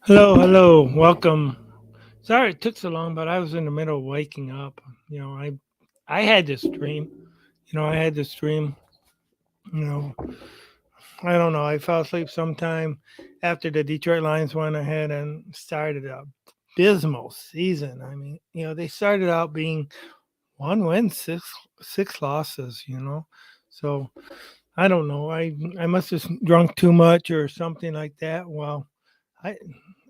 Hello, hello, welcome. Sorry it took so long, but I was in the middle of waking up. I had this dream. I had this dream. You know, I don't know. I fell asleep sometime after the Detroit Lions went ahead and started a abysmal season. They started out being one win, six losses. So I don't know. I must have drunk too much or something like that. Well, I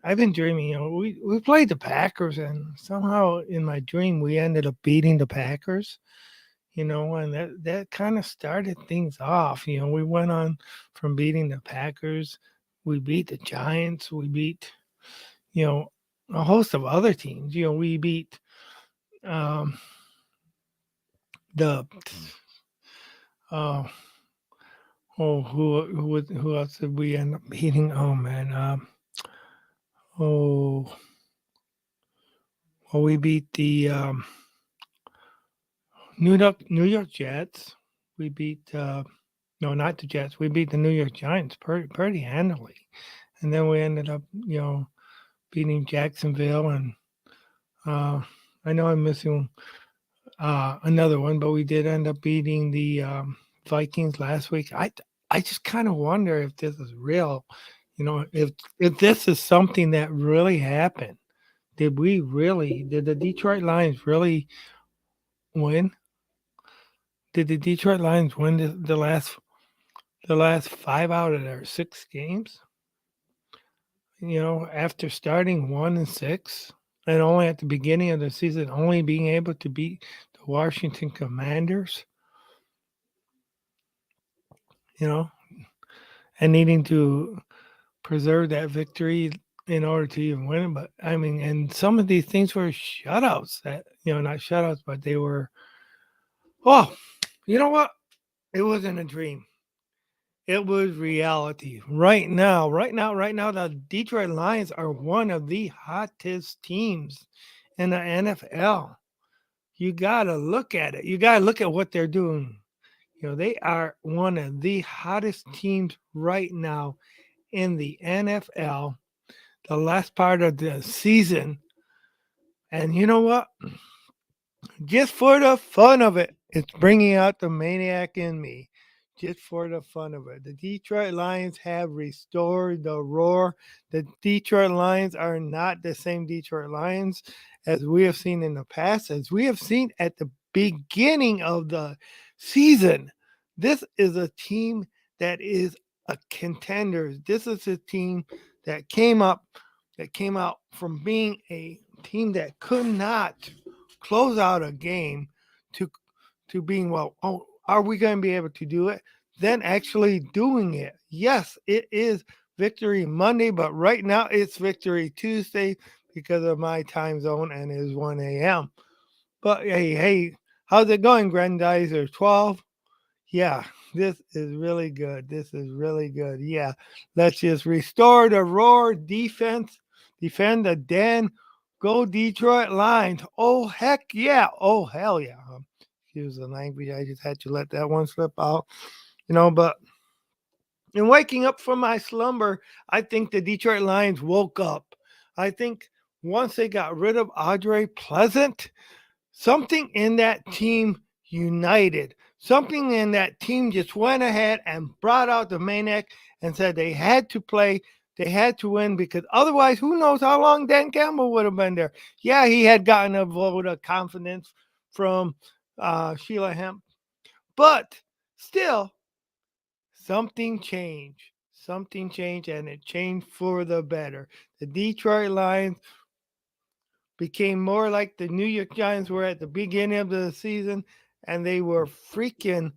I've been dreaming. We played the Packers, and somehow in my dream we ended up beating the Packers. And that kind of started things off. We went on from beating the Packers. We beat the Giants. We beat you know a host of other teams. We beat um, the uh, who else did we end up beating? Oh man, oh well, we beat the New York Jets. We beat no, not the Jets. We beat the New York Giants pretty handily, and then we ended up beating Jacksonville. And uh, I know I'm missing another one, but we did end up beating the Vikings last week. I just kind of wonder if this is real. If this is something that really happened. Did the Detroit Lions really win? Did the Detroit Lions win the last 5 out of their 6 games? After starting 1-6 and only at the beginning of the season, only being able to beat the Washington Commanders, you know, and needing to preserve that victory in order to even win it. But I mean, and some of these things were shutouts that, not shutouts, but they were, oh, you know what? It wasn't a dream. It was reality. Right now, the Detroit Lions are one of the hottest teams in the NFL. You got to look at it. You got to look at what they're doing. They are one of the hottest teams right now in the NFL, the last part of the season. And you know what? Just for the fun of it, it's bringing out the maniac in me. Just for the fun of it. The Detroit Lions have restored the roar. The Detroit Lions are not the same Detroit Lions as we have seen in the past, as we have seen at the beginning of the season. This is a team that is a contender. This is a team that came out from being a team that could not close out a game to being, well, oh, are we going to be able to do it, then actually doing it. Yes, it is Victory Monday, but right now it's Victory Tuesday because of my time zone, and it is 1 a.m. But hey, how's it going, Grandizer 12? Yeah, this is really good. This is really good. Yeah, let's just restore the roar defense, defend the den, go Detroit Lions. Oh, heck yeah. Oh, hell yeah. Excuse the language. I just had to let that one slip out. But in waking up from my slumber, I think the Detroit Lions woke up. I think once they got rid of Audrey Pleasant, something in that team united. Something in that team just went ahead and brought out the maniac and said they had to play, they had to win, because otherwise, who knows how long Dan Campbell would have been there. Yeah, he had gotten a vote of confidence from Sheila Hemp, but still, something changed. Something changed, and it changed for the better. The Detroit Lions became more like the New York Giants were at the beginning of the season, and they were freaking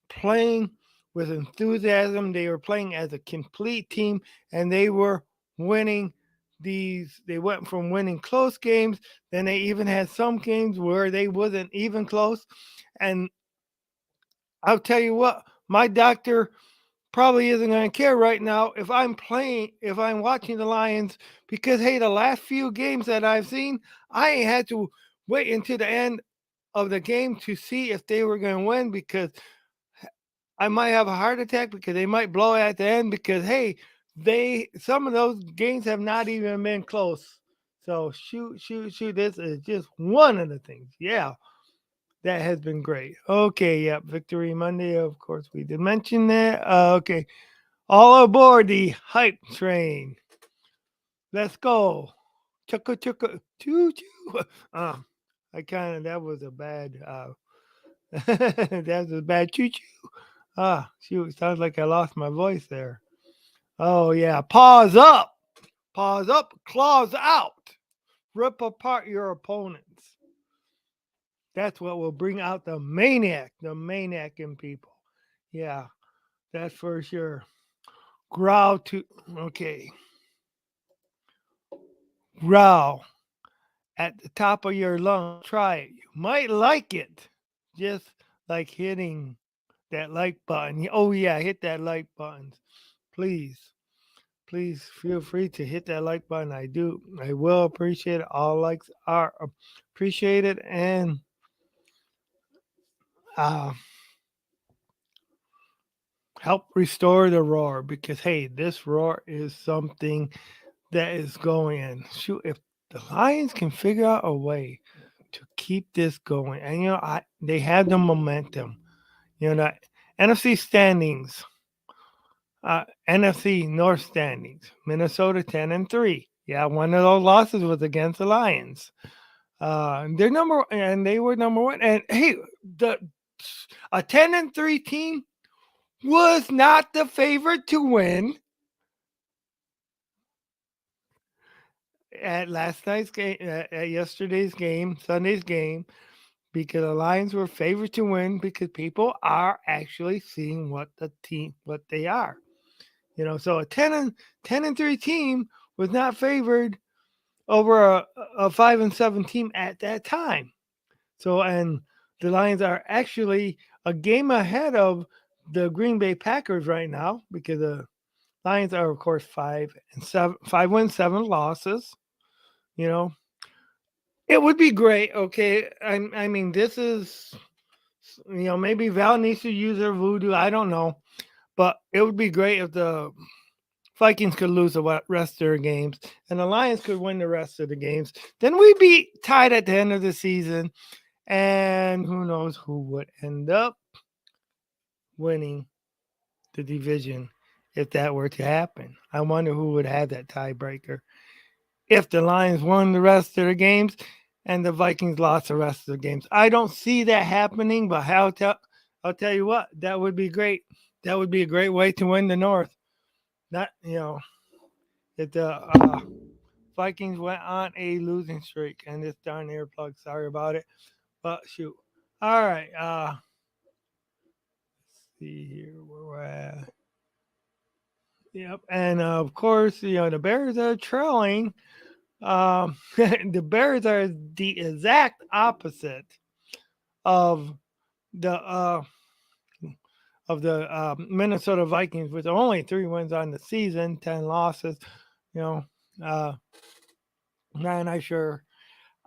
playing with enthusiasm. They were playing as a complete team, and they were winning these. They went from winning close games, then they even had some games where they wasn't even close. And I'll tell you what, my doctor probably isn't going to care right now if I'm watching the Lions, because hey, the last few games that I've seen, I ain't had to wait until the end of the game to see if they were going to win, because I might have a heart attack, because they might blow at the end, because hey, They some of those games have not even been close. So shoot, shoot, shoot. This is just one of the things. Yeah, that has been great. Okay, yep. Victory Monday. Of course, we did mention that. Okay, all aboard the hype train. Let's go. Chucka chucka choo choo. Uh, I kind of that was a bad. That was a bad choo choo. Ah, shoot. Sounds like I lost my voice there. Oh yeah. Pause up. Pause up. Claws out. Rip apart your opponents. That's what will bring out the maniac in people. Yeah, that's for sure. Growl to, okay, growl at the top of your lungs. Try it. You might like it. Just like hitting that like button. Oh, yeah, hit that like button. Please, please feel free to hit that like button. I do. I will appreciate it. All likes are appreciated. And uh, help restore the roar because hey, this roar is something that is going in. Shoot, if the Lions can figure out a way to keep this going, and they have the momentum. The NFC standings, NFC North standings, Minnesota 10-3. Yeah, one of those losses was against the Lions. They're number and they were number one. And hey, the a 10-3 team was not the favorite to win at last night's game, at yesterday's game, Sunday's game, because the Lions were favored to win because people are actually seeing what they are. So a 10-3 team was not favored over a 5-7 team at that time. So and the Lions are actually a game ahead of the Green Bay Packers right now because the Lions are of course 5-7, 5 wins, 7 losses. You know, it would be great. Okay, I mean this is maybe Val needs to use her voodoo. I don't know, but it would be great if the Vikings could lose the rest of their games and the Lions could win the rest of the games. Then we'd be tied at the end of the season, and who knows who would end up winning the division if that were to happen. I wonder who would have that tiebreaker if the Lions won the rest of their games and the Vikings lost the rest of the games. I don't see that happening, but I'll tell you what, that would be great. That would be a great way to win the North. Not if the Vikings went on a losing streak and this darn earplug. Sorry about it, but shoot. All right. Let's see here where we're at. Yep, and of course, the Bears are trailing. The Bears are the exact opposite of the Minnesota Vikings, with only 3 wins on the season, 10 losses. You know, uh, not sure.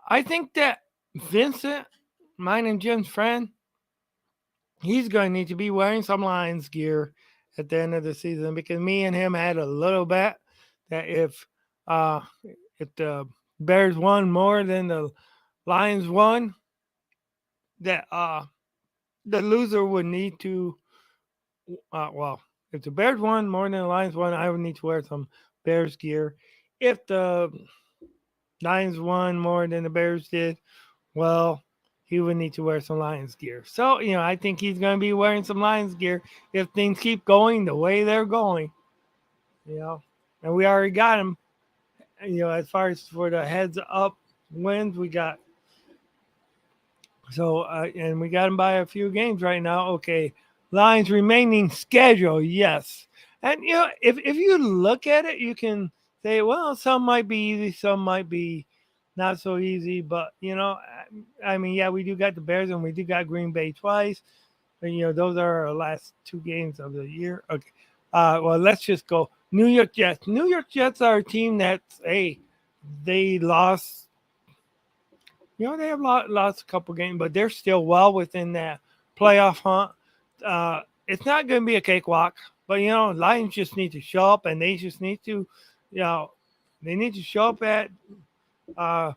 I think that Vincent, mine and Jim's friend, he's going to need to be wearing some Lions gear at the end of the season because me and him had a little bet that uh, if the Bears won more than the Lions won, that the loser would need to well, if the Bears won more than the Lions won, I would need to wear some Bears gear. If the Lions won more than the Bears did, well, he would need to wear some Lions gear. So, I think he's going to be wearing some Lions gear if things keep going the way they're going. You know, and we already got him. As far as for the heads up wins, we got and we got him by a few games right now. Okay, Lions remaining schedule, yes. And if you look at it, you can say, well, some might be easy, some might be not so easy. But I mean, yeah, we do got the Bears and we do got Green Bay twice. And those are our last 2 games of the year. Okay. Well, let's just go. New York Jets. New York Jets are a team that's they lost. They have lost a couple games, but they're still well within that playoff hunt. It's not going to be a cakewalk, But Lions just need to show up, and they just need to, you know, they need to show up at uh,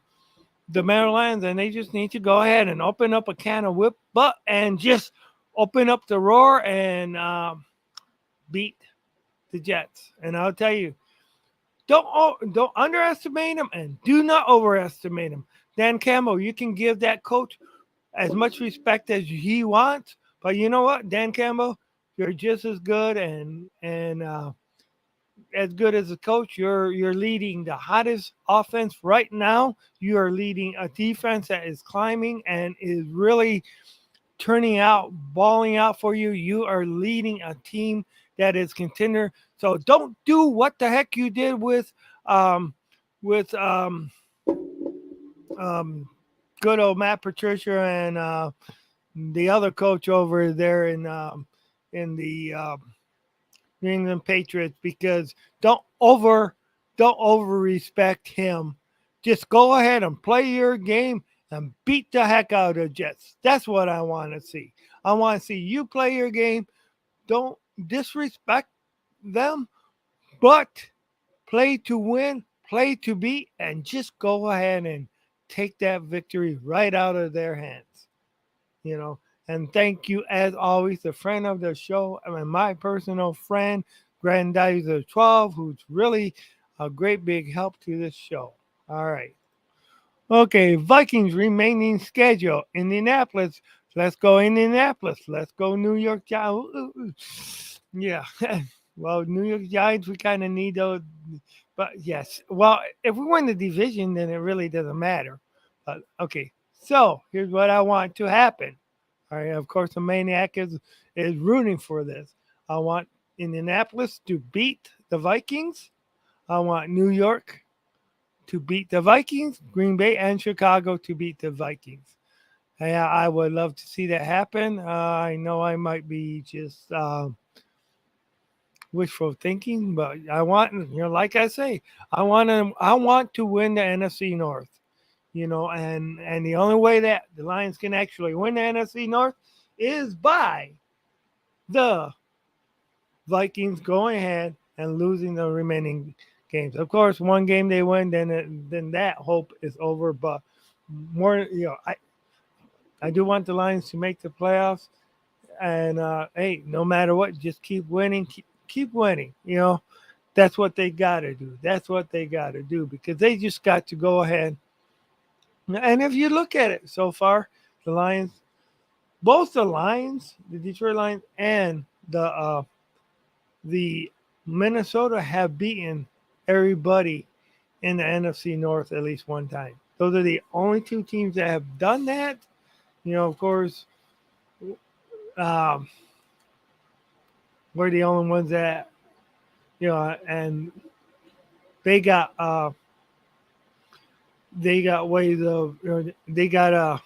the Marylands, and they just need to go ahead and open up a can of whip butt and just open up the roar and beat the Jets. And I'll tell you, don't underestimate him and do not overestimate him. Dan Campbell, you can give that coach as much respect as he wants, but you know what, Dan Campbell, you're just as good and as good as a coach. You're leading the hottest offense right now. You are leading a defense that is climbing and is really turning out, balling out for you. You are leading a team that is contender. So don't do what the heck you did um, with um, good old Matt Patricia and the other coach over there in the New England Patriots, because don't over don't over respect him. Just go ahead and play your game and beat the heck out of the Jets. That's what I want to see. I want to see you play your game. Don't disrespect them, but play to win, play to beat, and just go ahead and take that victory right out of their hands. you know. And thank you, as always, the friend of the show, and my personal friend, Grandizer 12, who's really a great big help to this show. All right. Okay, Vikings remaining schedule. Indianapolis. Let's go Indianapolis. Let's go New York Giants. Yeah. Well, New York Giants, we kind of need those. But yes. Well, if we win the division, then it really doesn't matter. But okay. So here's what I want to happen. All right. Of course, the maniac is rooting for this. I want Indianapolis to beat the Vikings. I want New York to beat the Vikings, Green Bay and Chicago to beat the Vikings. Yeah, I would love to see that happen. I know I might be just wishful thinking, but I want, like I say, I want to win the NFC North. And the only way that the Lions can actually win the NFC North is by the Vikings going ahead and losing the remaining games. Of course, one game they win, then that hope is over. But more, I do want the Lions to make the playoffs. And hey, no matter what, just keep winning, keep winning. That's what they got to do. That's what they got to do, because they just got to go ahead. And if you look at it so far, the Lions, both the Lions, the Detroit Lions, and the Minnesota have beaten everybody in the NFC North at least one time. Those are the only two teams that have done that. Of course, um, we're the only ones that and they got ways of they got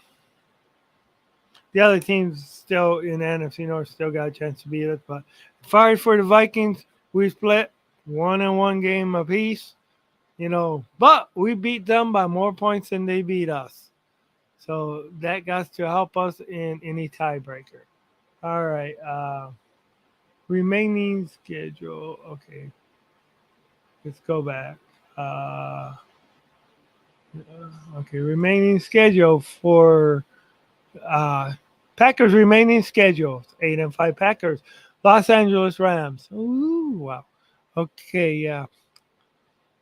the other teams still in the NFC North still got a chance to beat us. But as far as for the Vikings, we split 1-1 game apiece. But we beat them by more points than they beat us. So that got to help us in any tiebreaker. All right. Remaining schedule. Okay. Let's go back. Okay. Remaining schedule for Packers. Remaining schedule 8-5 Packers. Los Angeles Rams. Ooh, wow. Okay. Yeah.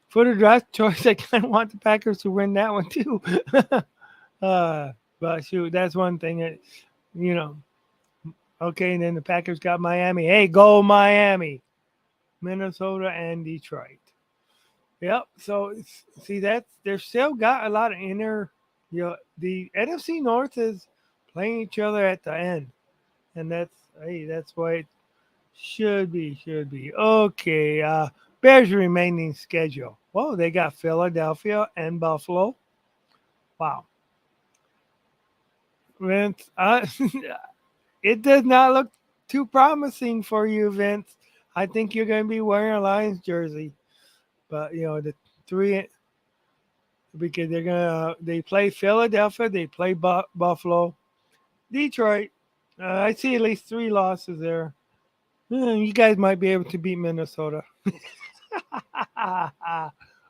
For the draft choice, I kind of want the Packers to win that one too. uh, but shoot, that's one thing that, you know. Okay, and then the Packers got Miami. Hey, go Miami, Minnesota, and Detroit. Yep. So see, they're still got a lot of inner. The NFC North is playing each other at the end, and that's why it should be okay. Bears remaining schedule. Whoa, they got Philadelphia and Buffalo. Wow, Vince. It does not look too promising for you, Vince. I think you're going to be wearing a Lions jersey, but the three, because they play Philadelphia, they play Buffalo, Detroit. I see at least three losses there. You guys might be able to beat Minnesota.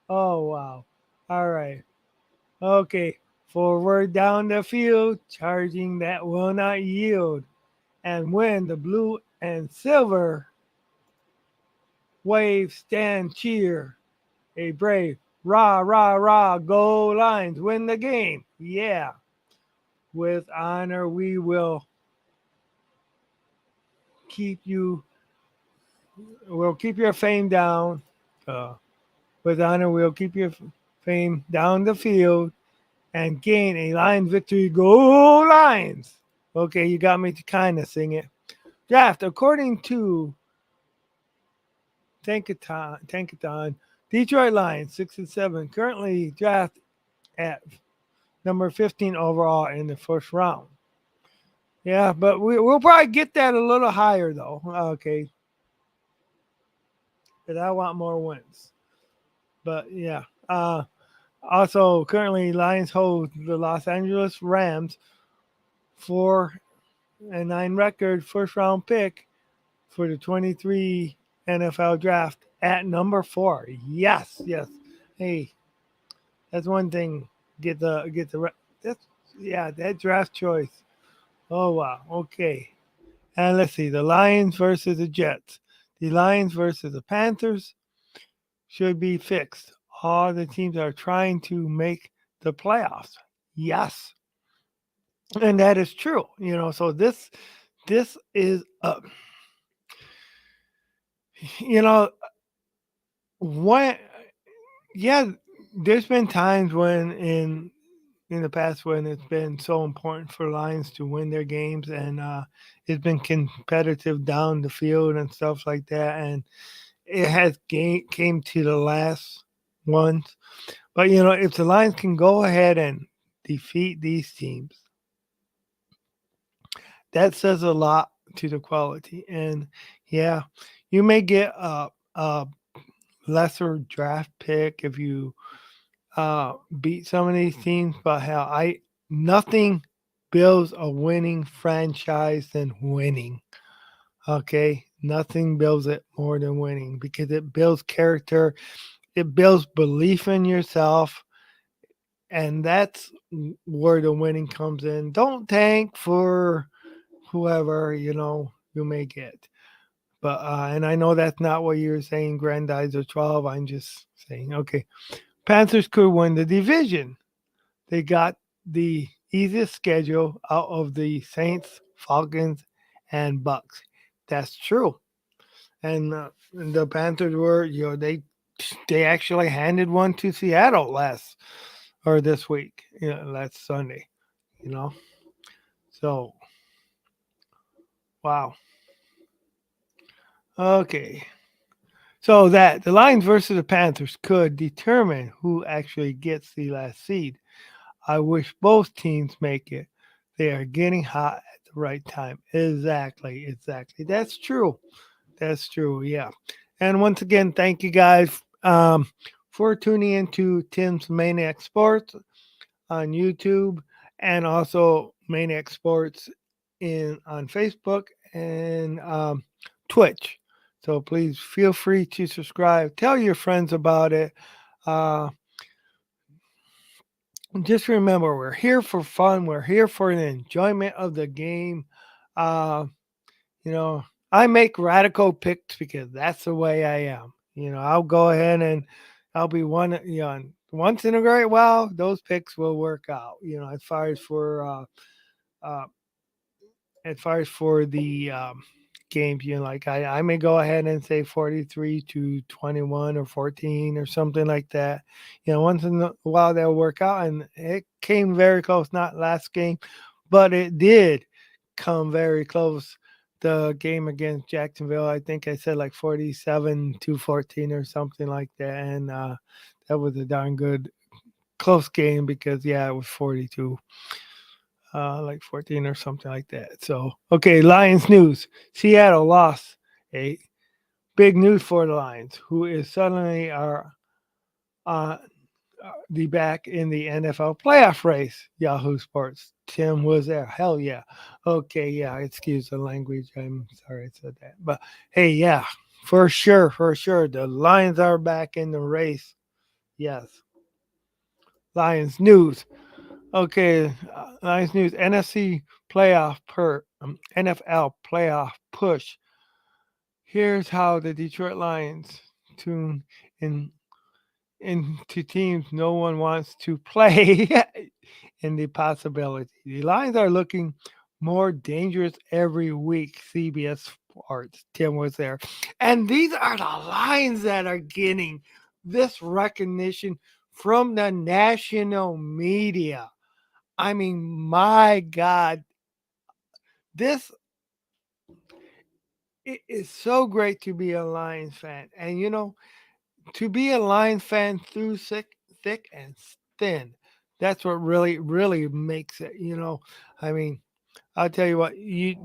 Oh, wow. All right. Okay. Forward down the field, charging that will not yield. And when the blue and silver wave, stand, cheer. A brave, rah, rah, rah, go Lions, win the game. Yeah. With honor, we will keep you, we'll keep your fame down. Uh, with honor, we'll keep your fame down the field and gain a Lions victory. Go Lions! Okay, you got me to kind of sing it. Draft, according to Tankathon, Detroit Lions, 6 and 7, currently draft at number 15 overall in the first round. Yeah, but we'll probably get that a little higher, though. Okay, because I want more wins. But yeah. Also, currently, Lions hold the Los Angeles Rams 4-9 record first round pick for the 23 NFL draft at number 4. Yes, yes. Hey, that's one thing. That's yeah, that draft choice. Oh wow. Okay. And let's see, the Lions versus the Jets. The Lions versus the Panthers should be fixed. All the teams are trying to make the playoffs. Yes. And that is true. So this is you know, what yeah, there's been times when in the past when it's been so important for Lions to win their games, and it's been competitive down the field and stuff like that, and it has came to the last ones. But if the Lions can go ahead and defeat these teams, that says a lot to the quality. And yeah, you may get a lesser draft pick if you beat some of these teams, but hell, I nothing builds a winning franchise than winning. Okay, nothing builds it more than winning because it builds character, it builds belief in yourself, and that's where the winning comes in. Don't tank for whoever you may get. But and I know that's not what you're saying, Grandizer 12. I'm just saying, okay, Panthers could win the division. They got the easiest schedule out of the Saints, Falcons, and Bucks. That's true. And the Panthers were, they actually handed one to Seattle last or this week, last Sunday. You know, so wow. Okay, so that the Lions versus the Panthers could determine who actually gets the last seed. I wish both teams make it. They are getting hot at the right time. Exactly, exactly. That's true. That's true. Yeah. And once again, thank you guys for tuning into Tim's Maniac Sports on YouTube and also Maniac Sports in on Facebook and Twitch. So please feel free to subscribe. Tell your friends about it. Uh, just remember, we're here for fun. We're here for the enjoyment of the game. Uh, you know, I make radical picks because that's the way I am. I'll go ahead and I'll be one. Once in a great while, those picks will work out. Uh, as far as for the games, like I may go ahead and say 43-21 or 14 or something like that. Once in a while they'll work out, and it came very close. Not last game, but it did come very close. The game against Jacksonville, I think I said like 47-14 or something like that, and that was a darn good close game because it was 42 like 14 or something like that. So, okay, Lions news. Seattle lost a big news for the Lions, who is suddenly uh, the back in the NFL playoff race. Yahoo Sports. Tim was there. Hell yeah. Okay, yeah. Excuse the language. I'm sorry I said that. But hey, yeah, for sure, for sure. The Lions are back in the race. Yes. Lions news. Okay, Lions news. NFL playoff push. Here's how the Detroit Lions tune in into teams no one wants to play in the possibility. The Lions are looking more dangerous every week. CBS Sports. Tim was there. And these are the Lions that are getting this recognition from the national media. I mean, my God, this it is so great to be a Lions fan. And to be a Lions fan through thick and thin. That's what really makes it. I mean, I'll tell you what,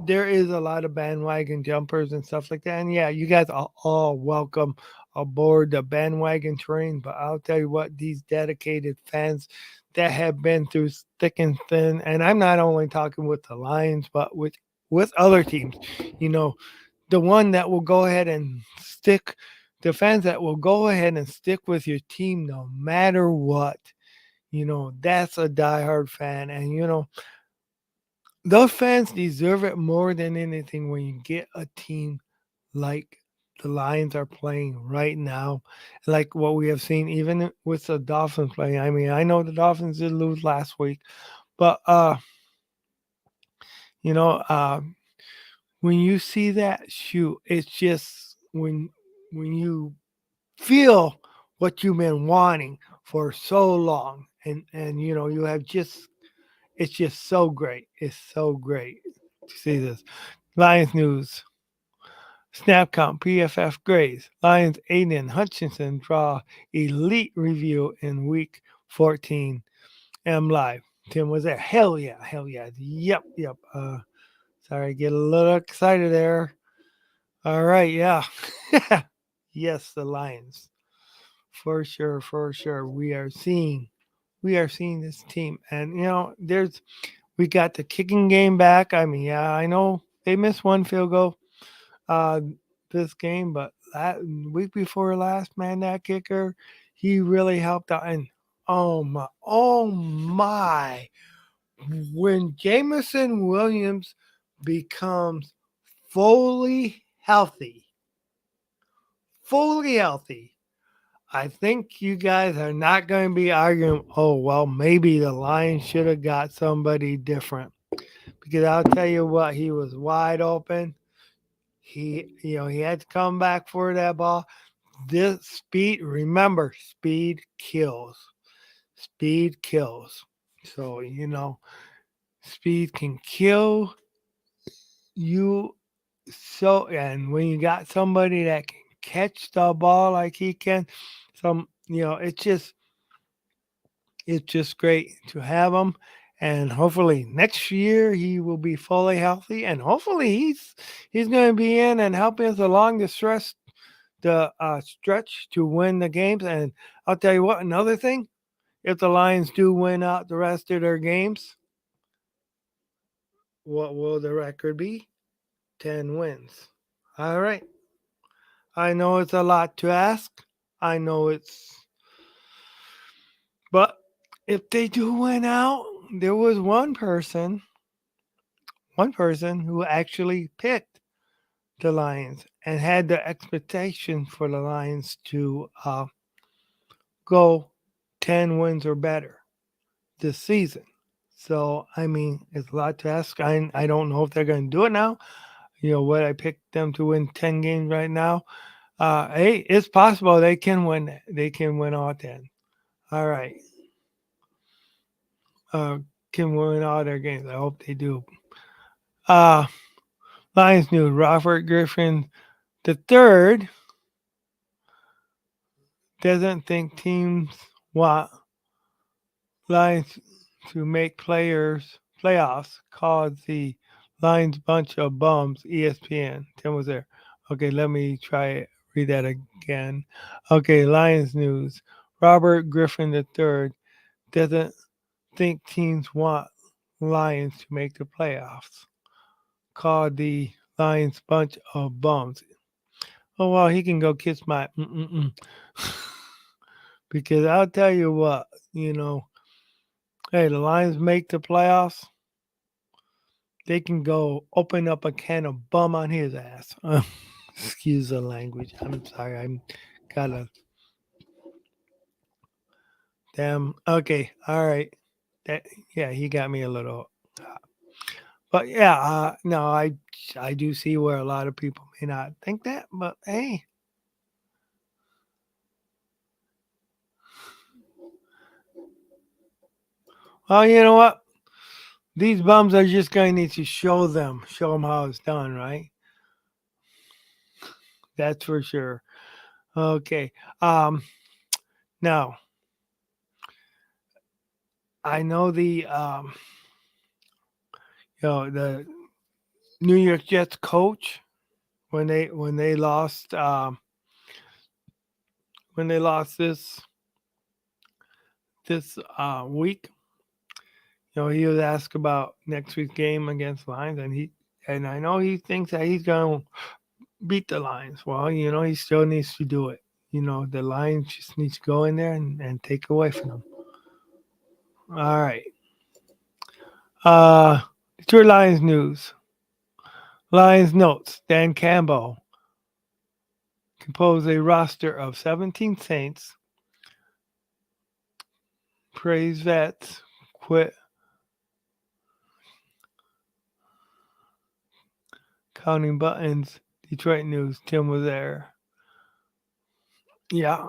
there is a lot of bandwagon jumpers and stuff like that. And yeah, you guys are all welcome aboard the bandwagon train. But I'll tell you what, these dedicated fans that have been through thick and thin, and I'm not only talking with the Lions, but with other teams, you know, the one that will go ahead and stick the fans that will go ahead and stick with your team no matter what. That's a diehard fan. And those fans deserve it more than anything when you get a team like the Lions are playing right now, like what we have seen even with the Dolphins playing. I mean, I know the Dolphins did lose last week, but you know, when you see that shoot, it's just when you feel what you've been wanting for so long, and you have just it's just so great. It's so great to see this. Lions news. Snap count PFF grades. Lions Aiden Hutchinson draw elite review in week 14. M live. Tim was there. Hell yeah. Hell yeah. Yep. Yep. Sorry, get a little excited there. All right. Yeah. Yes, the Lions. For sure. For sure. We are seeing this team. And we got the kicking game back. I mean, yeah, I know they missed one field goal uh, this game, but that week before last, man, that kicker, he really helped out. And oh my, when Jamison Williams becomes fully healthy, fully healthy, I think you guys are not going to be arguing, oh, well, maybe the Lions should have got somebody different. Because I'll tell you what, he was wide open. He had to come back for that ball. This speed, remember, speed kills. Speed kills. So, speed can kill you. So, and when you got somebody that can catch the ball like he can, it's just great to have him. And hopefully next year he will be fully healthy, and hopefully he's going to be in and helping us along the stretch to win the games. And I'll tell you what, another thing, if the Lions do win out the rest of their games, what will the record be? 10 wins. All right. I know it's a lot to ask. I know but if they do win out, there was one person who actually picked the Lions and had the expectation for the Lions to go 10 wins or better this season. So, I mean, it's a lot to ask. I don't know if they're going to do it now. What I picked them to win 10 games right now. Hey, it's possible they can win. They can win all 10. All right. Uh, can win all their games. I hope they do. Uh, Lions news. Robert Griffin the third doesn't think teams want Lions to make playoffs called the Lions bunch of bums. ESPN. Tim was there. Okay, let me try it. Read that again. Okay, Lions news. Robert Griffin III doesn't think teams want Lions to make the playoffs. Called the Lions bunch of bums. Oh well, he can go kiss my because I'll tell you what, hey, the Lions make the playoffs, they can go open up a can of bum on his ass. Excuse the language. I'm sorry. I'm got a damn. Okay, all right. That yeah, he got me a little. But yeah, no, I do see where a lot of people may not think that, but hey, well, you know what? These bums are just going to need to show them how it's done, right? That's for sure. Okay. Um. Now I know the New York Jets coach when they lost when they lost this week. He was asked about next week's game against Lions, and I know he thinks that he's going to beat the Lions. Well, he still needs to do it. The Lions just need to go in there and take away from them. All right. Uh, Detroit Lions news. Lions notes. Dan Campbell composed a roster of 17 Saints. Praise vets. Quit counting buttons. Detroit news. Tim was there. Yeah.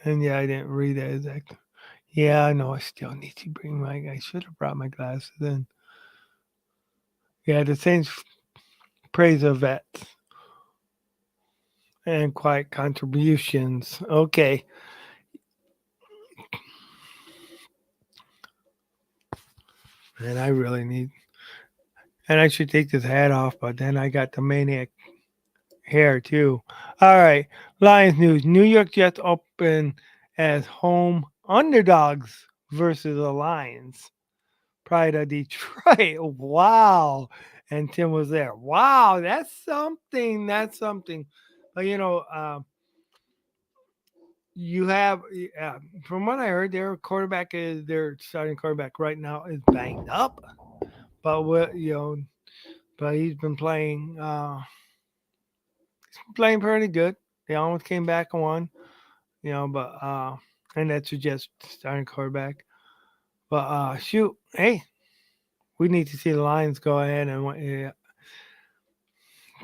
And yeah, I didn't read that exactly. Yeah, I know. I still need to bring my. I should have brought my glasses in. Yeah, the Saints praise of vets and quiet contributions. Okay, and I really need. And I should take this hat off, but then I got the maniac hair too. All right, Lions news: New York Jets open as home underdogs versus the Lions. Pride of Detroit. Wow. And Tim was there. Wow, that's something. That's something. But you have from what I heard, their starting quarterback right now is banged up. But but he's been playing pretty good. They almost came back and won. But and that's just starting quarterback. But shoot, hey, we need to see the Lions go ahead and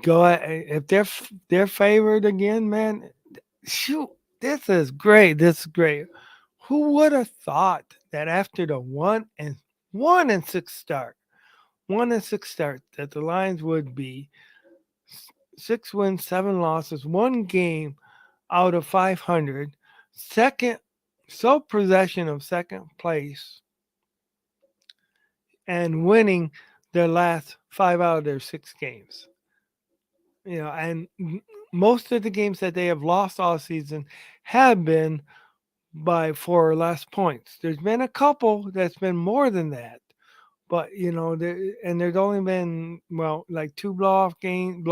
go if they're favored again, man. Shoot, this is great. This is great. Who would have thought that after the 1-6 start, 1-6 start, that the Lions would be 6 wins, 7 losses, one game out of 500, second, sole possession of second place, and winning their last 5 out of their 6 games. And most of the games that they have lost all season have been by 4 or less points. There's been a couple that's been more than that, but there's only been like two blowout games,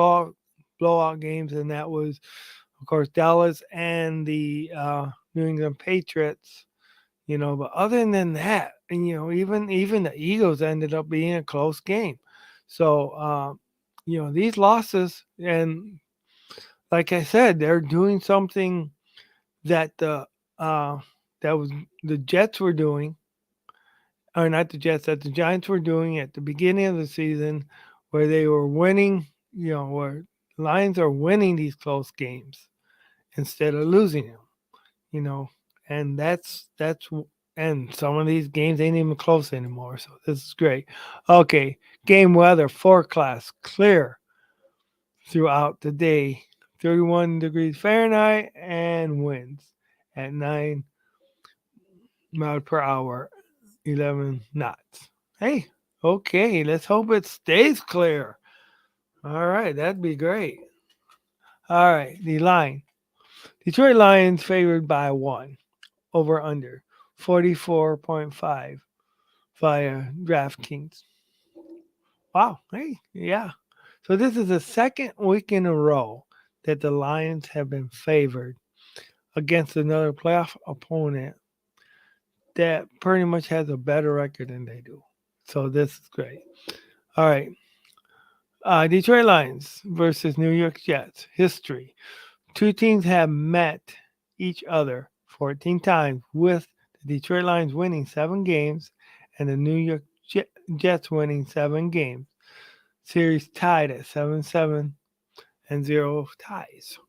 and that was of course Dallas and the New England Patriots. But other than that, and even the Eagles ended up being a close game. So these losses, and like I said, they're doing something that uh, that was the Jets were doing, or not the Jets, that the Giants were doing at the beginning of the season, where they were winning. Where Lions are winning these close games instead of losing them. You know, and and some of these games ain't even close anymore. So this is great. Okay, game weather forecast clear throughout the day. 31 degrees Fahrenheit and winds at 9 miles per hour, 11 knots. Hey, okay, let's hope it stays clear. All right, that'd be great. All right, the line. Detroit Lions favored by 1. Over under 44.5 via DraftKings. Wow. Hey, yeah. So this is the second week in a row that the Lions have been favored against another playoff opponent that pretty much has a better record than they do. So this is great. All right. Detroit Lions versus New York Jets. History. Two teams have met each other 14 times, with the Detroit Lions winning 7 games and the New York Jets winning 7 games. Series tied at 7-7 and 0 ties.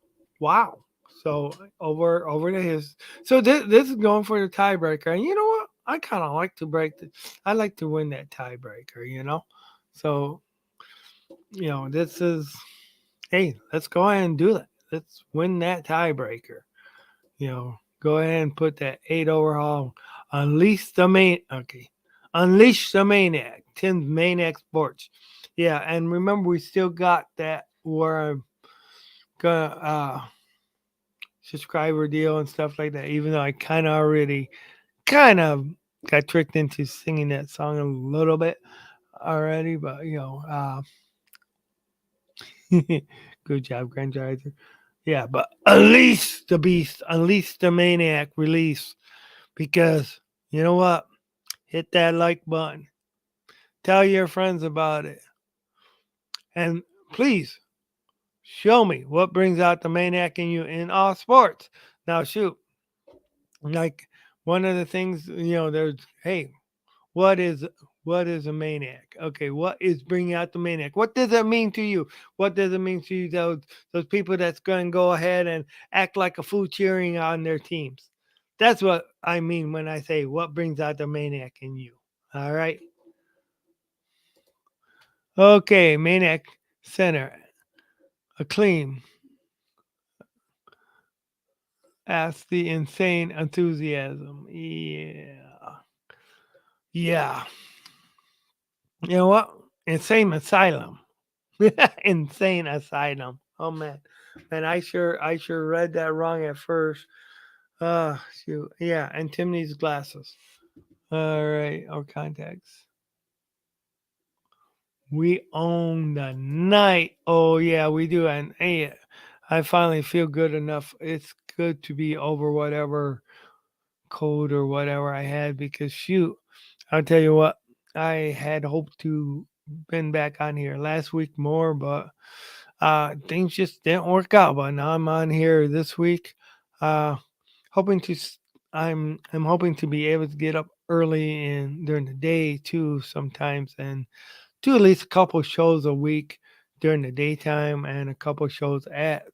Wow. So over to his. So this is going for the tiebreaker, and you know what? I kind of like to break the. I like to win that tiebreaker. So this is. Hey, let's go ahead and do that. Let's win that tiebreaker. Go ahead and put that 8 overhaul. Unleash the main. Okay, unleash the maniac. Tim's Maniac Sports. Yeah, and remember we still got that where I'm gonna subscriber deal and stuff like that. Even though I kind of got tricked into singing that song a little bit already, but good job, Grandchild. Yeah, but unleash the beast, unleash the maniac, release. Because you know what? Hit that like button. Tell your friends about it. And please show me what brings out the maniac in you in all sports. Now, shoot, like one of the things, there's, hey, what is what is a maniac? Okay, what is bringing out the maniac? What does that mean to you? What does it mean to you, those people that's going to go ahead and act like a fool cheering on their teams? That's what I mean when I say what brings out the maniac in you. All right. Okay, maniac center. Acclaim asks the insane enthusiasm. Yeah. Yeah. You know what? Insane asylum. Insane asylum. Oh man. And I sure read that wrong at first. Shoot. Yeah, and Tim needs glasses. All right, our contacts. We own the night. Oh yeah, we do. And hey, I finally feel good enough. It's good to be over whatever code or whatever I had because shoot, I'll tell you what, I had hoped to been back on here last week more, but things just didn't work out. But now I'm on here this week, uh, hoping to. I'm hoping to be able to get up early and during the day too sometimes and do at least a couple shows a week during the daytime and a couple shows at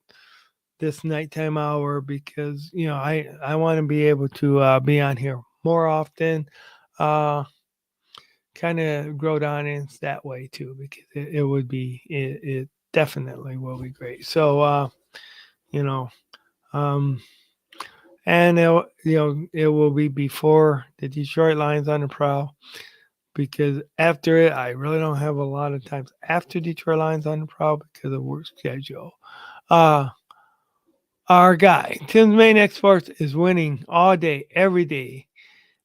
this nighttime hour because I want to be able to be on here more often, uh, kind of grow the audience that way too because it would be it definitely will be great. So you know, um, and it will be before the Detroit Lions on the prowl because after it I really don't have a lot of times after Detroit Lions on the prowl because of work schedule. Uh, Our guy, Tim's Main Exports, is winning all day, every day,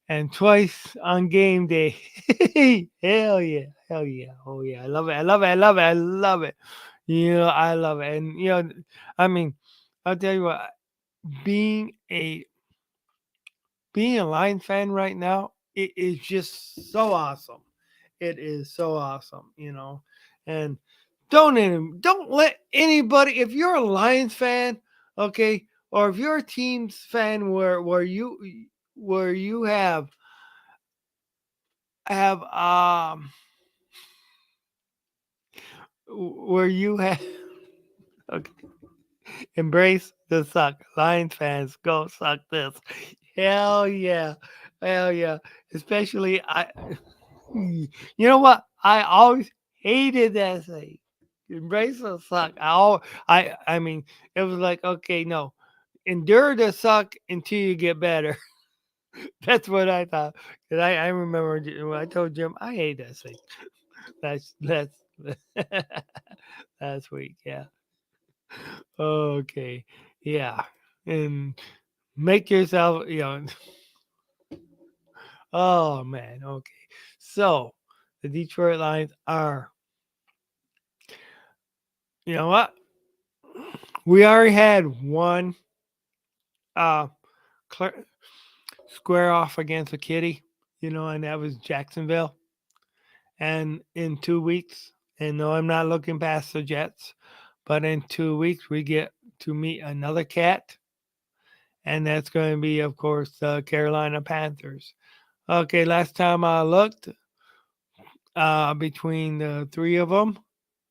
and twice on game day. Hell yeah. Hell yeah. Oh yeah. I love it. I love it. I love it. I love it. I love it. And I mean, I'll tell you what, being a being a Lions fan right now, it is just so awesome. It is so awesome. And don't let anybody if you're a Lions fan, okay, or if you're a team's fan where you have where you have okay, embrace the suck. Lions fans go suck this. Hell yeah. Hell yeah. Especially you know what? I always hated that saying. Embrace the suck. I mean, it was like, okay, no, endure the suck until you get better. That's what I thought. 'Cause I remember when I told Jim I hate that thing. That's that's weak. Yeah. Okay. Yeah. and make yourself, oh man, okay. So the Detroit Lions are, you know what? We already had one uh square off against a kitty, and that was Jacksonville. And in 2 weeks, and no, I'm not looking past the Jets, but in 2 weeks we get to meet another cat, and that's going to be, of course, the Carolina Panthers. Okay, last time I looked, between the three of them,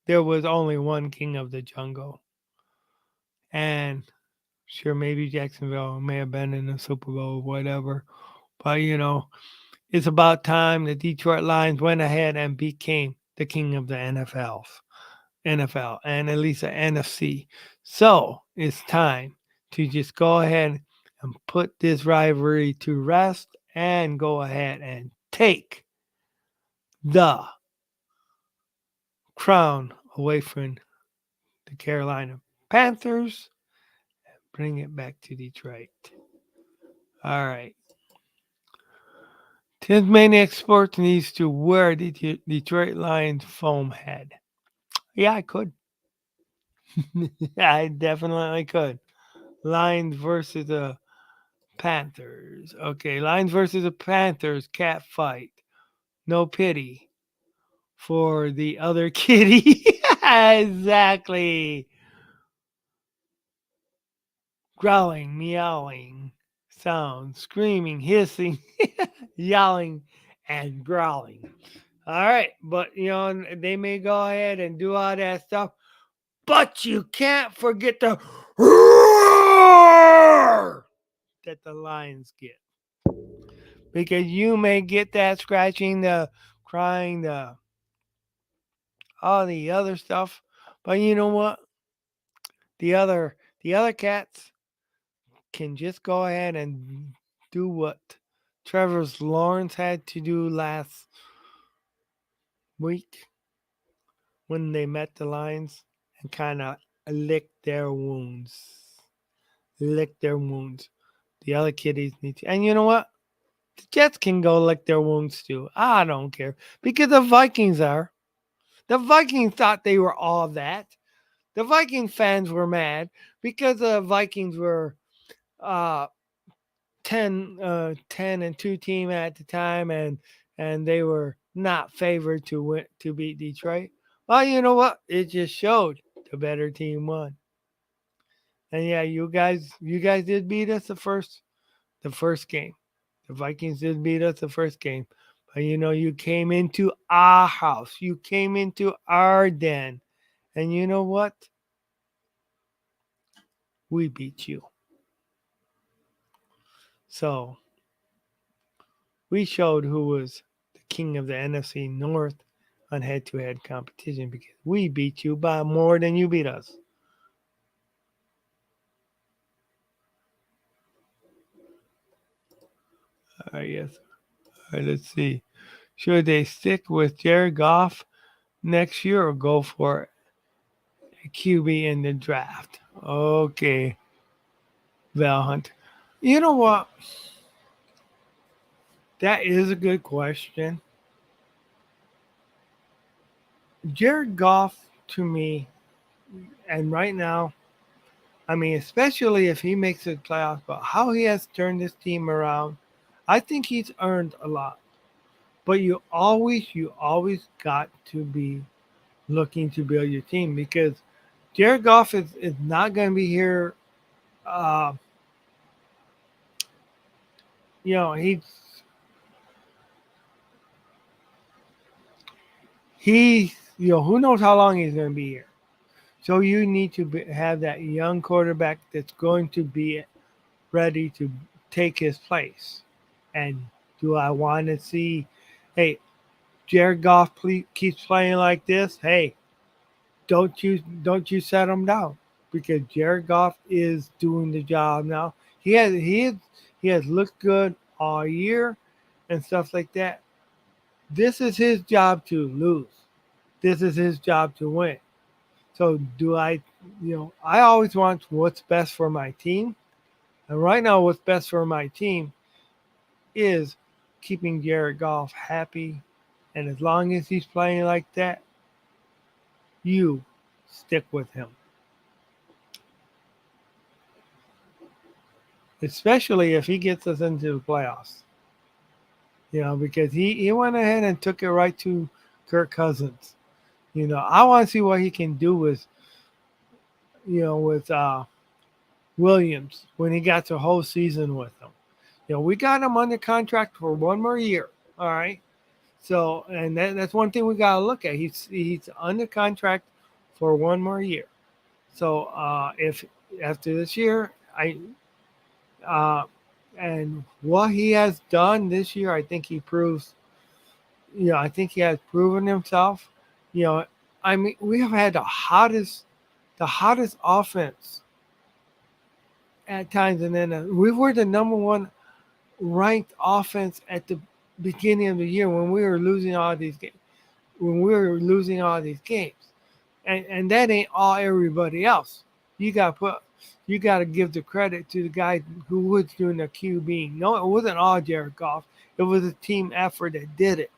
there was only one king of the jungle. And sure, maybe Jacksonville may have been in the Super Bowl, whatever. But, it's about time the Detroit Lions went ahead and became the king of the NFL, and at least the NFC. So it's time to just go ahead and put this rivalry to rest and go ahead and take the crown away from the Carolina Panthers, bring it back to Detroit. All right. Tasmaniac Sports needs to wear the Detroit Lions foam head. Yeah, I could. I definitely could. Lions versus the Panthers. Okay, Lions versus the Panthers cat fight. No pity for the other kitty. Exactly. Growling, meowing sounds, screaming, hissing, yelling, and growling. All right, but they may go ahead and do all that stuff, but you can't forget the roar that the lions get, because you may get that scratching, the crying, the all the other stuff, but you know what? The other cats can just go ahead and do what Trevor's Lawrence had to do last week when they met the lions, and kind of lick their wounds. Lick their wounds. The other kitties need to. And you know what? The Jets can go lick their wounds too. I don't care. Because the Vikings are. The Vikings thought they were all that. The Viking fans were mad because the Vikings were uh, 10 and 2 team at the time, and they were not favored to beat Detroit. Well, you know what? It just showed the better team won. And yeah, you guys did beat us the first game. The Vikings did beat us the first game. But you came into our house. You came into our den. And you know what? We beat you. So we showed who was the king of the NFC North on head to head competition, because we beat you by more than you beat us. All right, yes. All right, let's see. Should they stick with Jared Goff next year or go for a QB in the draft? Okay, Val Hunt. You know what? That is a good question. Jared Goff, to me, and right now, I mean, especially if he makes the playoffs, but how he has turned this team around, I think he's earned a lot. But you always got to be looking to build your team, because Jared Goff is not going to be here. Uh, you know, who knows how long he's going to be here. So you need to have that young quarterback that's going to be ready to take his place. And do I want to see, hey, Jared Goff keeps playing like this? Hey, don't you set him down, because Jared Goff is doing the job now. He has looked good all year and stuff like that. This is his job to lose. This is his job to win. So do I? I always want what's best for my team. And right now, what's best for my team is keeping Jared Goff happy. And as long as he's playing like that, you stick with him. Especially if he gets us into the playoffs. Because he went ahead and took it right to Kirk Cousins. I want to see what he can do with Williams when he got the whole season with him. We got him under contract for one more year. All right. So, and that's one thing we got to look at. He's under contract for one more year. So, if after this year, uh, and what he has done this year, I think he proves. I think he has proven himself. You know, I mean, we have had the hottest offense at times, and then we were the number one ranked offense at the beginning of the year when we were losing all these games. And that ain't all everybody else. You got to give the credit to the guy who was doing the QB. No, it wasn't all Jared Goff. It was a team effort that did it.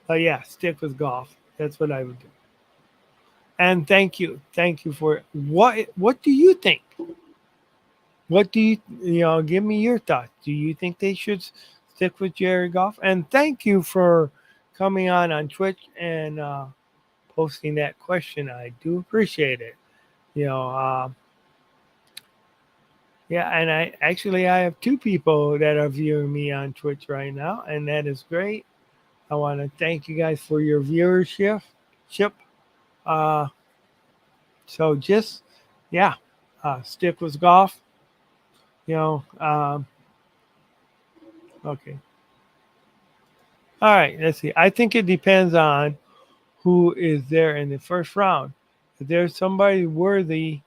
But yeah, stick with Goff. That's what I would do. And thank you for it. What do you think? What do you give me your thoughts? Do you think they should stick with Jared Goff? And thank you for coming on Twitch and posting that question. I do appreciate it. You know, yeah, and I have two people that are viewing me on Twitch right now, and that is great. I want to thank you guys for your viewership. Uh, so just yeah, stick with Goff. You know, okay. All right, let's see. I think it depends on who is there in the first round. If there's somebody worthy,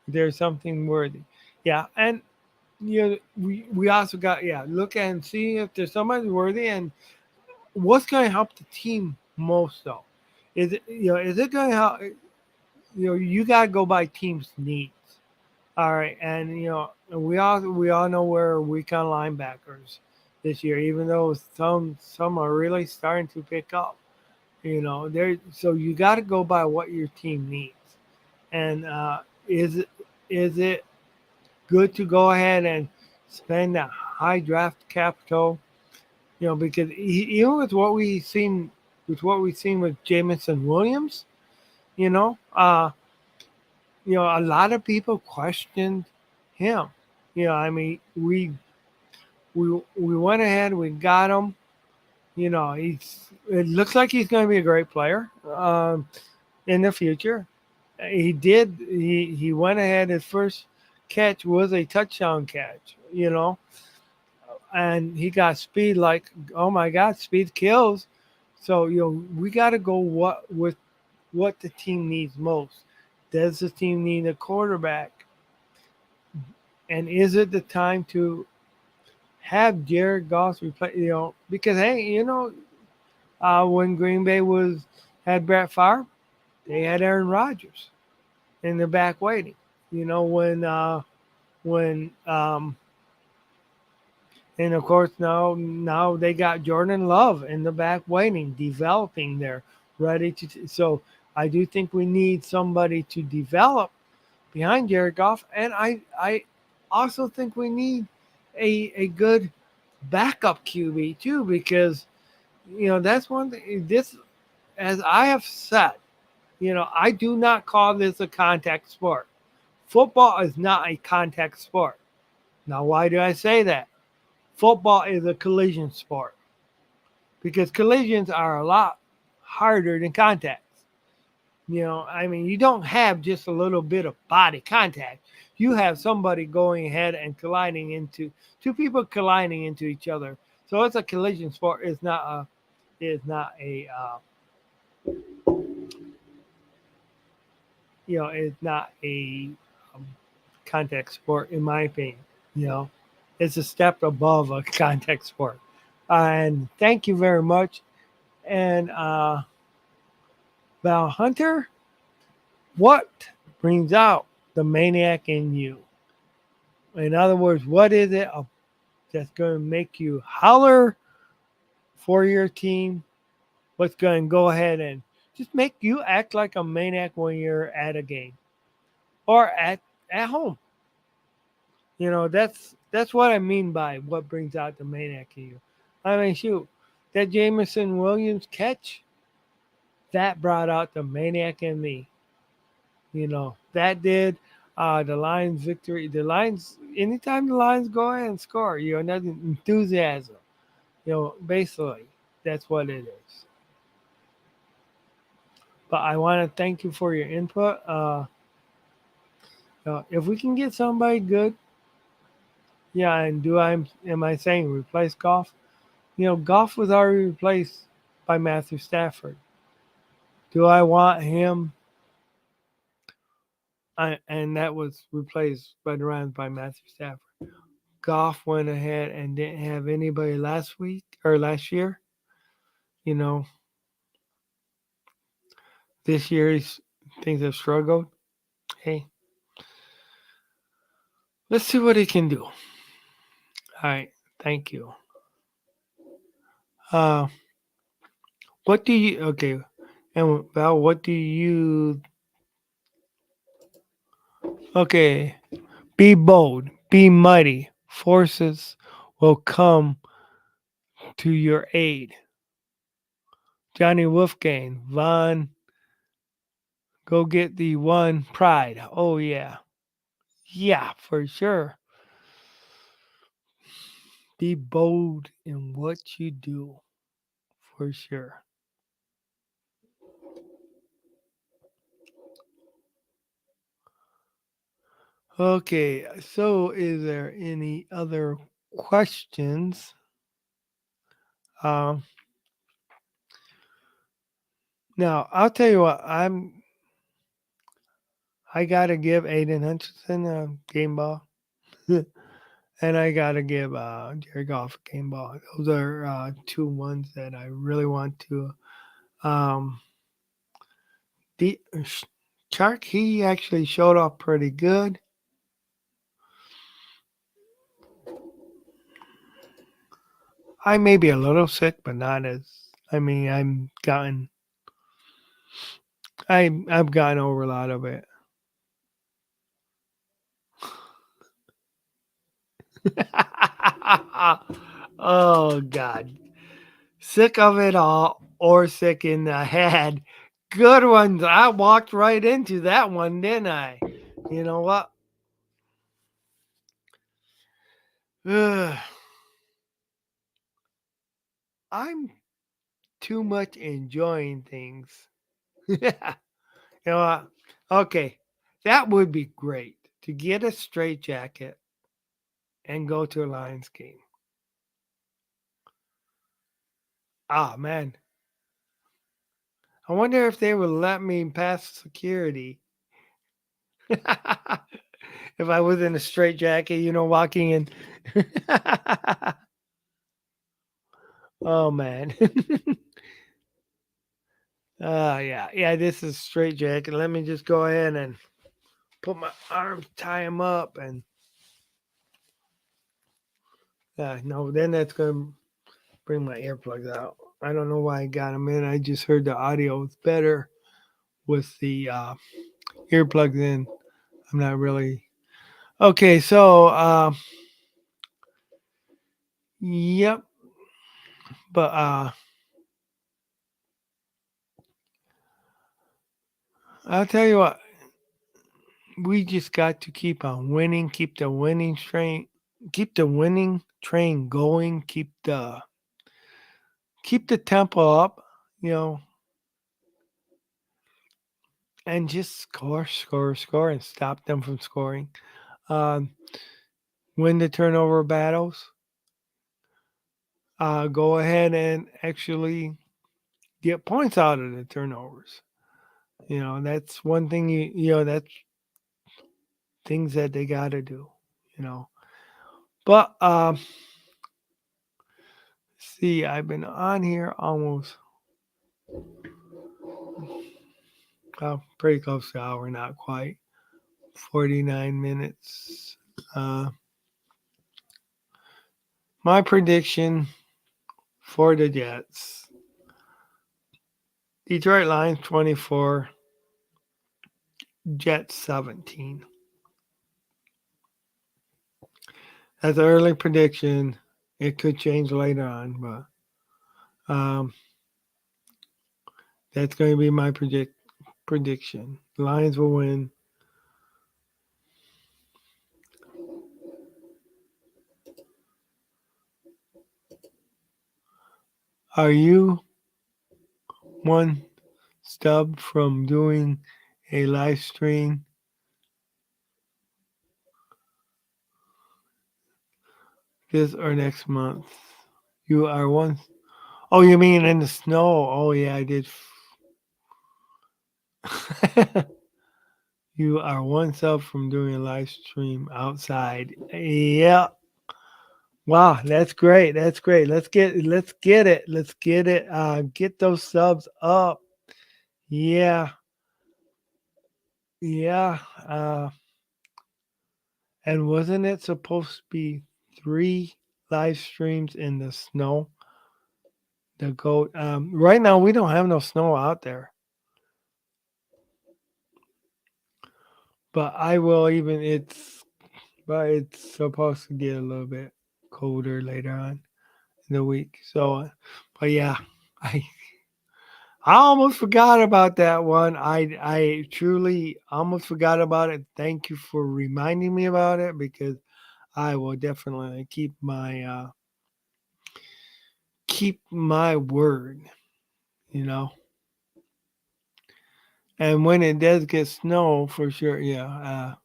there's something worthy. Yeah, and we also got look and see if there's somebody worthy and what's going to help the team most though. Is it going to help? You got to go by team's needs. All right, and we all know where weak on linebackers this year, even though some are really starting to pick up. There. So you got to go by what your team needs, and is it good to go ahead and spend that high draft capital? Because even with what we've seen with Jamison Williams, you know, uh, a lot of people questioned him. I mean, we went ahead, we got him. It looks like he's going to be a great player in the future. He went ahead. His first catch was a touchdown catch. And he got speed like, oh my God, speed kills. So we got to go with what the team needs most. Does the team need a quarterback? And is it the time to have Jared Goff replace? Because hey, when Green Bay had Brett Favre, they had Aaron Rodgers in the back waiting. When and of course now they got Jordan Love in the back waiting, developing there, ready to. So I do think we need somebody to develop behind Jared Goff, and I also think we need a good backup QB too, because that's one thing. This, as I have said, I do not call this a contact sport. Football is not a contact sport. Now, why do I say that? Football is a collision sport because collisions are a lot harder than contacts. I mean, you don't have just a little bit of body contact. You have somebody going ahead and colliding into two people colliding into each other. So it's a collision sport. It's not a um, contact sport in my opinion. You know, it's a step above a contact sport. And thank you very much. And Val Hunter, What brings out the maniac in you? In other words, what is it that's going to make you holler for your team? What's going to go ahead and just make you act like a maniac when you're at a game or at home? That's what I mean by what brings out the maniac in you. I mean, shoot, that Jameson Williams catch that brought out the maniac in me. That did. The Lions victory. The Lions. Anytime the Lions go ahead and score, nothing enthusiasm. Basically, that's what it is. But I want to thank you for your input. If we can get somebody good, yeah, and am I saying replace Goff? Goff was already replaced by Matthew Stafford. Do I want him? And that was replaced by the Rams by Matthew Stafford. Goff went ahead and didn't have anybody last week or last year. You know, this year things have struggled. Hey, let's see what he can do. All right, thank you. Uh, what do you? Okay, and Val, what do you? Okay, be bold, be mighty. Forces will come to your aid. Johnny Wolfgang, Von, go get the one pride. Oh yeah, yeah, for sure. Be bold in what you do, for sure. Okay, so is there any other questions? Um, Now I'll tell you what. I gotta give Aiden Hutchinson a game ball, and I gotta give Jared Goff a game ball. Those are two ones that I really want to. Um, the Shark, he actually showed off pretty good. I may be a little sick, but not as. I mean, I've gotten over a lot of it. Oh God, sick of it all, or sick in the head. Good ones. I walked right into that one, didn't I? You know what? Ugh, I'm too much enjoying things. You know what? Okay, that would be great to get a straight jacket and go to a Lions game. Ah, man. I wonder if they would let me pass security. If I was in a straight jacket, walking in. Oh, man. Yeah. Yeah, this is straight jacket. Let me just go ahead and put my arms, tie them up, and no, then that's going to bring my earplugs out. I don't know why I got them in. I just heard the audio was better with the earplugs in. I'm not really. Okay, so, yep. But I'll tell you what, we just got to keep on winning, keep the winning train going, keep the tempo up, you know, and just score, and stop them from scoring. Um, win the turnover battles. Go ahead and actually get points out of the turnovers. That's one thing that's things that they got to do. You know, but see, I've been on here almost. pretty close to an hour, not quite. 49 minutes. Uh, my prediction for the Jets: Detroit Lions 24, Jets 17. That's an early prediction. It could change later on, but that's going to be my prediction. The Lions will win. Are you one stub from doing a live stream this or next month? You are one. Oh, you mean in the snow? Oh, yeah, I did. You are one step from doing a live stream outside. Yeah. Wow, that's great. That's great. Let's get it. Let's get it. Get those subs up. Yeah. Yeah. And wasn't it supposed to be 3 live streams in the snow? The goat. Right now we don't have no snow out there. But I will even it's supposed to get a little bit colder later on in the week. So but yeah, I I almost forgot about that one. I truly almost forgot about it. Thank you for reminding me about it because I will definitely keep my word, you know. And when it does get snow, for sure, yeah.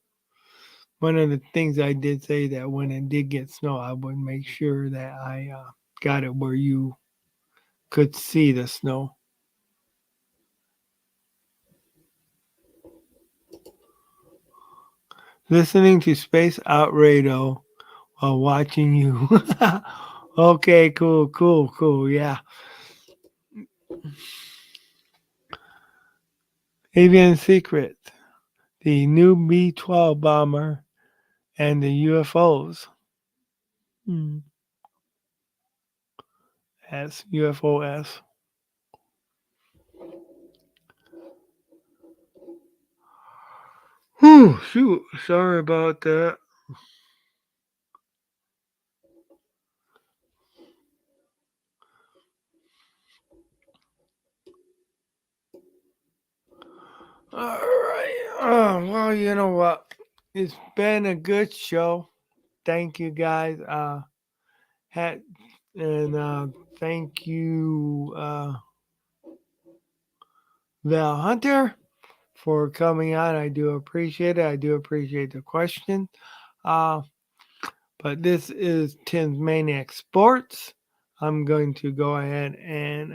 One of the things I did say that when it did get snow, I would make sure that I got it where you could see the snow. Listening to Space Out Radio while watching you. Okay, cool, cool, cool. Yeah. Avian Secret, the new B-12 bomber, and the UFOs. Mm. S UFOS. Whew, shoot. Sorry about that. All right. Well, you know what? It's been a good show. Thank you guys. Had and thank you, Val Hunter, for coming on. I do appreciate it. I do appreciate the question. Uh, but this is Tim's Maniac Sports. I'm going to go ahead and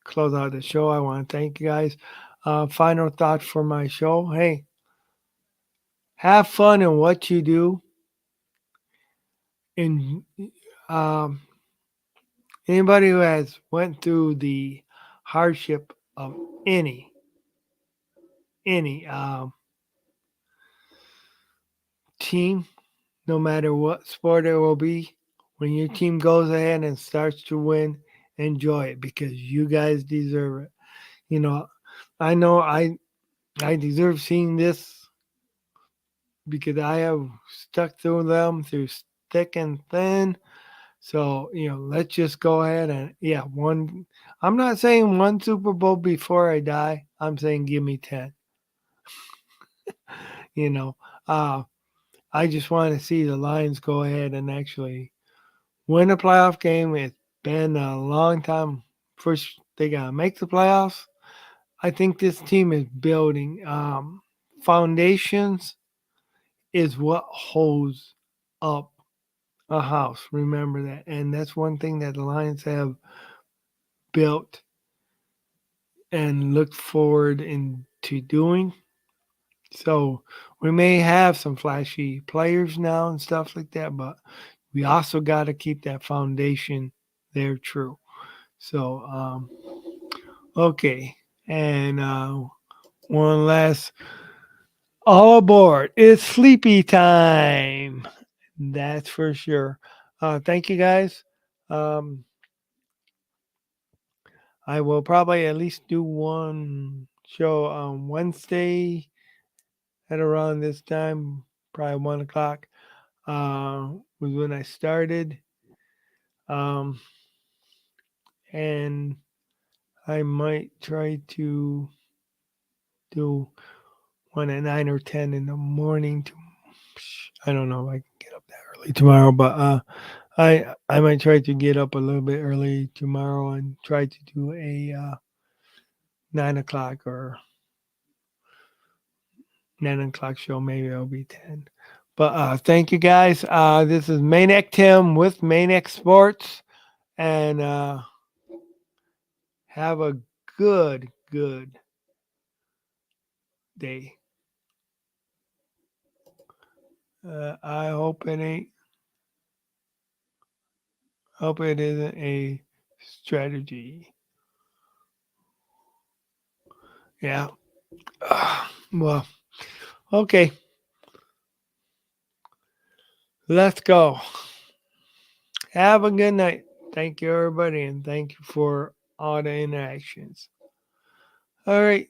close out the show. I want to thank you guys. Final thought for my show. Hey, have fun in what you do. And um, anybody who has went through the hardship of any team, no matter what sport it will be, when your team goes ahead and starts to win, enjoy it because you guys deserve it. You know, I know I deserve seeing this because I have stuck through them through thick and thin. So, let's just go ahead and yeah, I'm not saying one Super Bowl before I die. I'm saying give me 10. You know, uh I just want to see the Lions go ahead and actually win a playoff game. It's been a long time. First, they got to make the playoffs. I think this team is building. Foundations is what holds up a house. Remember that. And that's one thing that the Lions have built and looked forward into doing. So we may have some flashy players now and stuff like that, but we also got to keep that foundation there true. So, okay. And one last all aboard. It's sleepy time. That's for sure. Thank you guys. Um, I will probably at least do one show on Wednesday at around this time, probably 1 o'clock. Was when I started. Um, and I might try to do one at 9 or 10 in the morning. I don't know if I can get up that early tomorrow, but I might try to get up a little bit early tomorrow and try to do a 9 o'clock or 9 o'clock show. Maybe it'll be 10. But thank you guys. This is Maniac Tim with Maniac Sports, and have a good day. I hope it isn't a strategy. Yeah. Well, okay. Let's go. Have a good night. Thank you, everybody, and thank you for all the interactions. All right.